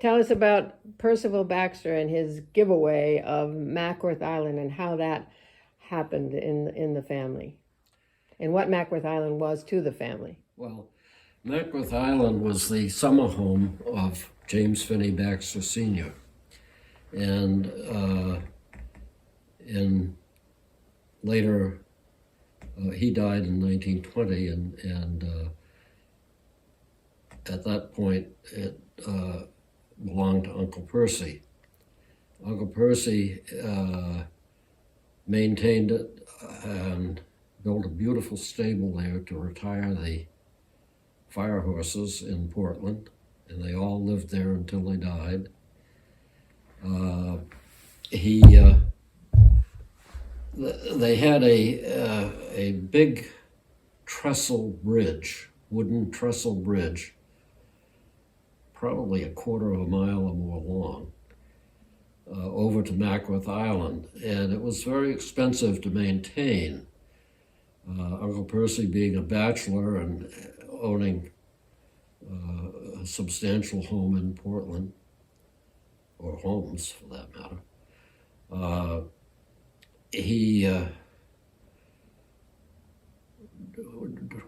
Tell us about Percival Baxter and his giveaway of Mackworth Island and how that happened in the family, and what Mackworth Island was to the family. Well, Mackworth Island was the summer home of James Phinney Baxter Sr. And in later, he died in 1920, and at that point it belonged to Uncle Percy. Uncle Percy maintained it and built a beautiful stable there to retire the fire horses in Portland, and they all lived there until they died. They had a big trestle bridge, wooden trestle bridge, probably a quarter of a mile or more long, over to Mackworth Island, and it was very expensive to maintain. Uncle Percy, being a bachelor and owning a substantial home in Portland, or homes for that matter, he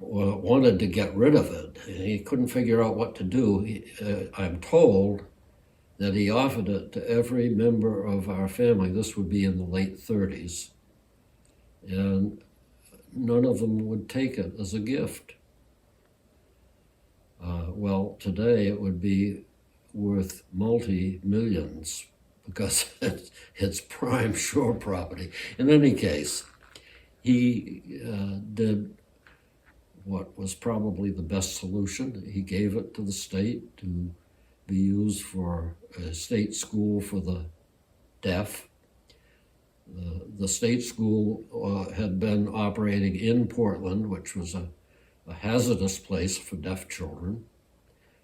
wanted to get rid of it. He couldn't figure out what to do. I'm told that he offered it to every member of our family. This would be in the late 30s. And none of them would take it as a gift. Well, today it would be worth multi-millions because it's prime shore property. In any case, he did what was probably the best solution. He gave it to the state to be used for a state school for the deaf. The state school had been operating in Portland, which was a hazardous place for deaf children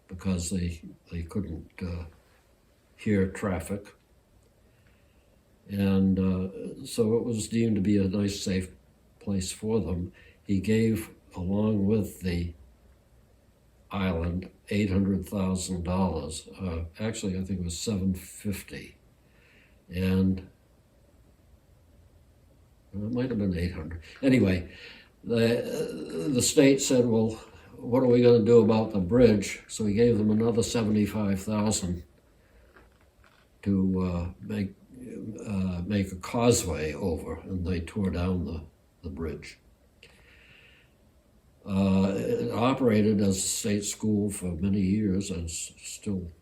because they couldn't hear traffic. And so it was deemed to be a nice, safe place for them. He gave, along with the island, $800,000. Actually, I think it was $750, and it might have been 800. Anyway, the state said, "Well, what are we going to do about the bridge?" So he gave them another $75,000 to make a causeway over, and they tore down the bridge. It operated as a state school for many years, and still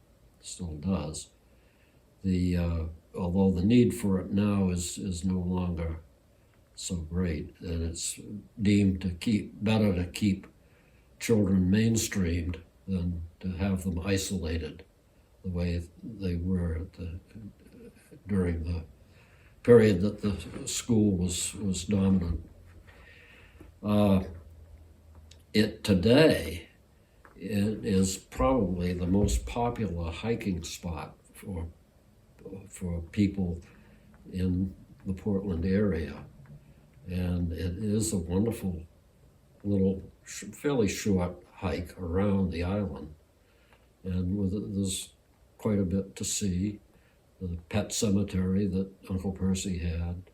does. Although the need for it now is no longer so great, and it's deemed better to keep children mainstreamed than to have them isolated the way they were during the period that the school was dominant. Today, it is probably the most popular hiking spot for people in the Portland area. And it is a wonderful little, fairly short hike around the island. And there's quite a bit to see. The pet cemetery that Uncle Percy had,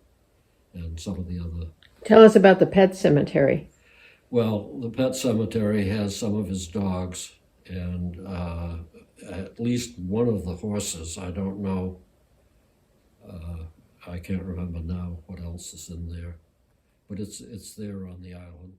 and some of the other. Tell us about the pet cemetery. Well, the pet cemetery has some of his dogs, and at least one of the horses. I don't know. I can't remember now what else is in there, but it's there on the island.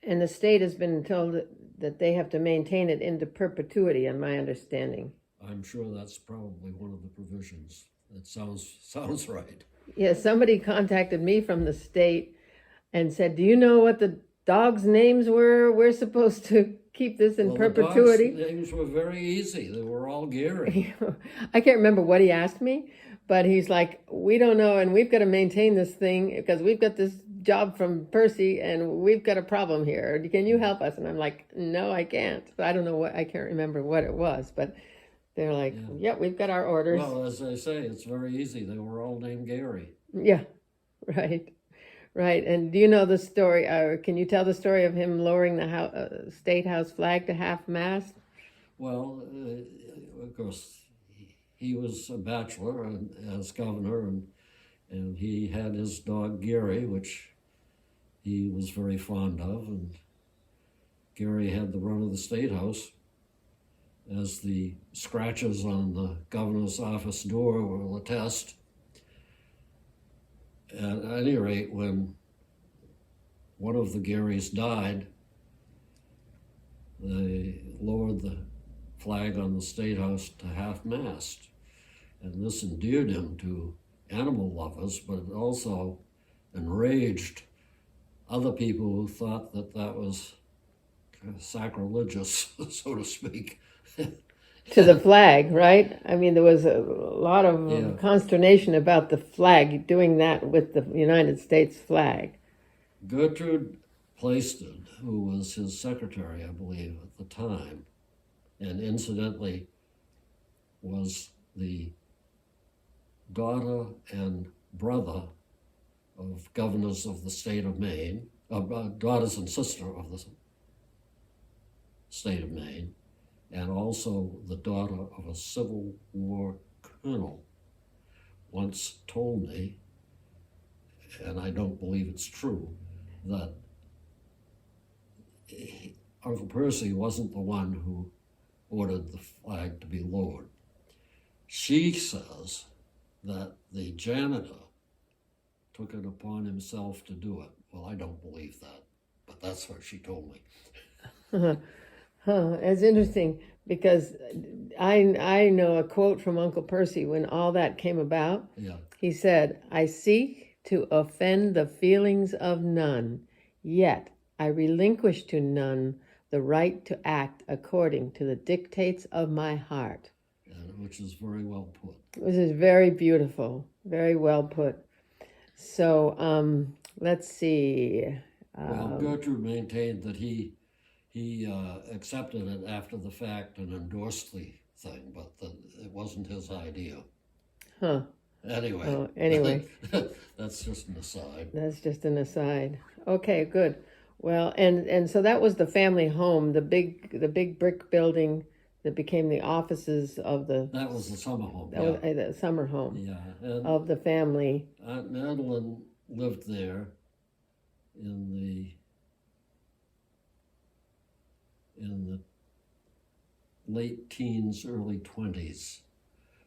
And the state has been told that they have to maintain it into perpetuity, in my understanding. I'm sure that's probably one of the provisions. That sounds right. Yeah, somebody contacted me from the state and said, "Do you know what the dogs' names were? We're supposed to keep this in perpetuity." The dogs' names were very easy. They were all Gary. I can't remember what he asked me, but he's like, "We don't know, and we've got to maintain this thing because we've got this job from Percy, and we've got a problem here. Can you help us?" And I'm like, "No, I can't." So I don't know I can't remember what it was, but they're like, "Yeah, we've got our orders." Well, as I say, it's very easy. They were all named Gary. Yeah, right. Right, and do you know the story, or can you tell the story of him lowering the State House flag to half-mast? Well, of course, he was a bachelor and, as governor, and he had his dog Gary, which he was very fond of, and Gary had the run of the State House, as the scratches on the governor's office door will attest. At any rate, when one of the Garys died, they lowered the flag on the State House to half-mast. And this endeared him to animal lovers, but it also enraged other people who thought that that was sacrilegious, so to speak. To the flag, right? I mean, there was a lot of consternation about the flag, doing that with the United States flag. Gertrude Plaisted, who was his secretary, I believe, at the time, and incidentally was the daughter and brother of governors of the state of Maine, daughters and sister of the state of Maine, and also the daughter of a Civil War colonel, once told me, and I don't believe it's true, that Uncle Percy wasn't the one who ordered the flag to be lowered. She says that the janitor took it upon himself to do it. Well, I don't believe that, but that's what she told me. It's interesting because I know a quote from Uncle Percy when all that came about. Yeah. He said, "I seek to offend the feelings of none, yet I relinquish to none the right to act according to the dictates of my heart." Which is very well put. This is very beautiful, very well put. So let's see. Well, Gertrude maintained that he accepted it after the fact and endorsed the thing, but that it wasn't his idea. Huh. Anyway. Oh, anyway. That's just an aside. That's just an aside. Okay, good. Well, and so that was the family home, the big brick building that became the offices of the... That was the summer home. That was the summer home and of the family. Aunt Madeline lived there in the late teens, early 20s,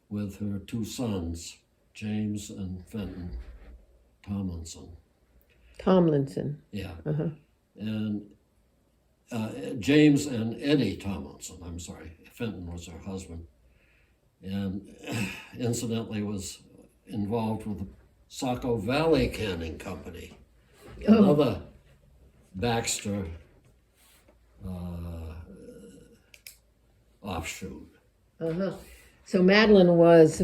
with her two sons, James and Fenton Tomlinson. Yeah. Uh-huh. And James and Eddie Tomlinson, I'm sorry. Fenton was her husband. And incidentally was involved with the Saco Valley Canning Company, another Baxter offshoot. Uh-huh. So Madeline was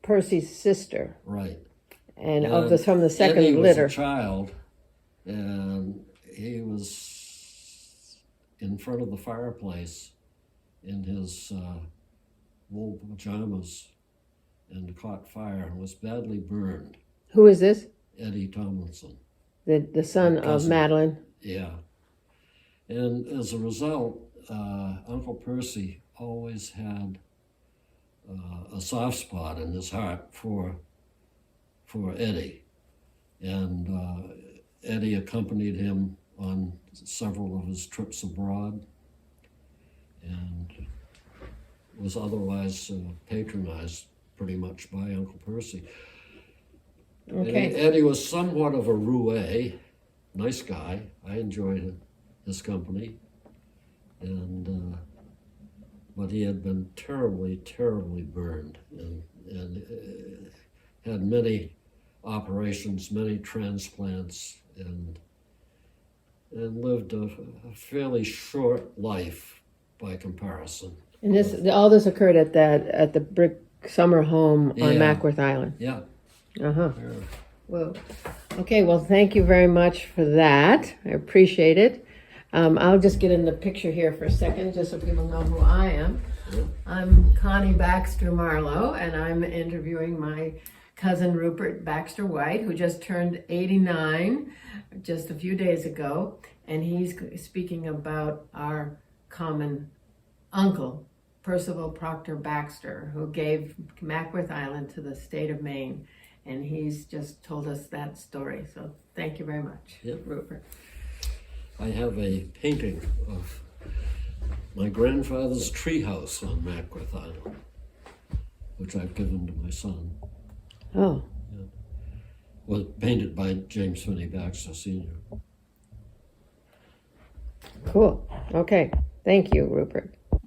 Percy's sister. Right. And from the second Eddie litter. was a child, and he was in front of the fireplace in his wool pajamas and caught fire and was badly burned. Who is this? Eddie Tomlinson. The son of Madeline. Yeah. And as a result, Uncle Percy always had a soft spot in his heart for Eddie. And Eddie accompanied him on several of his trips abroad and was otherwise patronized pretty much by Uncle Percy. Okay. Eddie was somewhat of a roue, nice guy. I enjoyed his company. And but he had been terribly, terribly burned and had many operations, many transplants, and lived a fairly short life by comparison. And all this occurred at the brick summer home on Mackworth Island. Yeah. Uh-huh. Yeah. Well, okay, well, thank you very much for that. I appreciate it. I'll just get in the picture here for a second, just so people know who I am. Yeah. I'm Connie Baxter Marlow, and I'm interviewing my cousin Rupert Baxter White, who just turned 89 just a few days ago, and he's speaking about our common uncle, Percival Baxter, who gave Mackworth Island to the state of Maine. And he's just told us that story. So thank you very much, Yep. Rupert. I have a painting of my grandfather's treehouse on Mackworth Island, which I've given to my son. Oh, Was painted by James Phinney Baxter Sr. cool. Okay. Thank you, Rupert.